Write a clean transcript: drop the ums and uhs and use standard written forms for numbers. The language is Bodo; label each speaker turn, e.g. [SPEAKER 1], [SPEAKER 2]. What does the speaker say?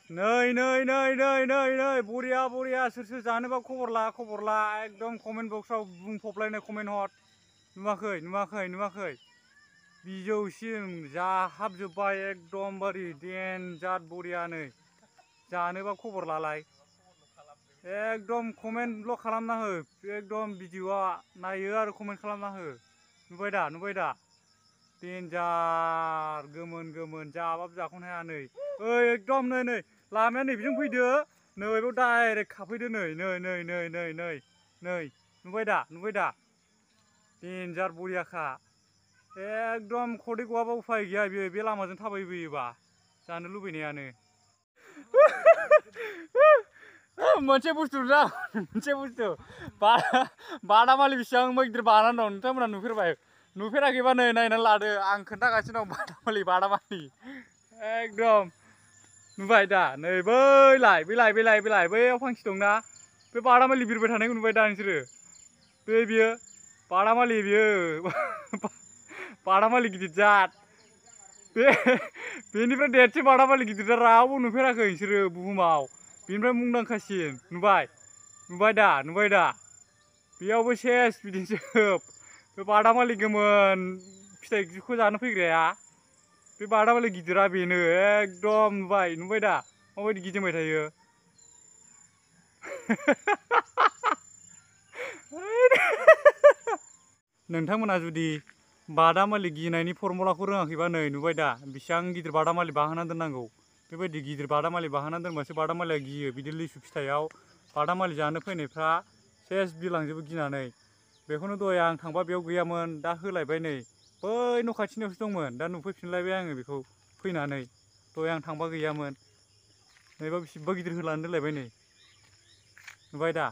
[SPEAKER 1] नै नै नै नै नै नै बरिया बरिया सोर जानोबा खबर ला एकदम कमेन्ट बक्सआव बुंफबलायनाय कमेन्ट हर नुवाखै बिजौसिम जाहाबजोब्बाय एकदमबारे देनजार बरिया नै जानोबा खबर लालाय एकदम कमेन्टल' खालामना हो एकदम भिडिअआ नायो आरो कमेन्ट खालामना हो नुबाय दा देनजार गोमोन जाबाबो जाख'नो हाया नै ओइ एकदम नै लामाया नैबिजों फैदो नै बेयाव डाइरेक्ट खाफैदो नै नुबाय दा देनजार बरियाखा एकदम खदै गवाबा उफाय गैया बियो बे लामाजों थाबायबोयोबा जानो लुबैनायानो मोनसे बुस्थु बादामालि बेसेबां गिदिर बानानै दं नोंथांमोना नुफेराखैबा नै नायनानै लादो आं खोन्थागासिनो दं बादामालि एकदम नुबाय दा नै बैलाय बैयाव फांसे दंना बे बादामालि बिरबाय थानायखौ नुबाय दा नोंसोरो बियो बादामालि बियो बादामालि गिदिर जात बेनिफ्राय देरसिन बादामालि गिदिर जात रावबो नुफेराखै नोंसोरो बुहुमाव बेनिफ्राय मुंदांखासिन नुबाय दा बेयावबो सेस बिदिजोब बे बादामालि गोमोन फिथाइखौ जानो फैग्राया बे बादामालि गिदिरा बेनो एकदम नुबाय दा माबायदि गिदिंबाय थायो नोंथांमोना जुदि बादामालि गिनायनि फर्मुलाखौ रोङाखैबा नै नुबाय दा बेसेबां गिदिर बादामालि बाहोना दोननांगौ बेबायदि गिदिर बादामालि बाहोना दोनबासो बादामालिया गियो बिदि लिसु फिथाइयाव बादामालि जानो फैनायफ्रा सेस बिरलांजोबो गिनानै बेखौनो दहाय आं थांबा बेयाव गैयामोन दा होलायबाय नै बै न' खाथिनियावसो दंमोन दा नुफैफिनलायबाय आङो बेखौ फैनानै दहाय आं थांबा गैयामोन नैबा बेसेबा गिदिर होलानै दोनलायबाय नै नुबाय दा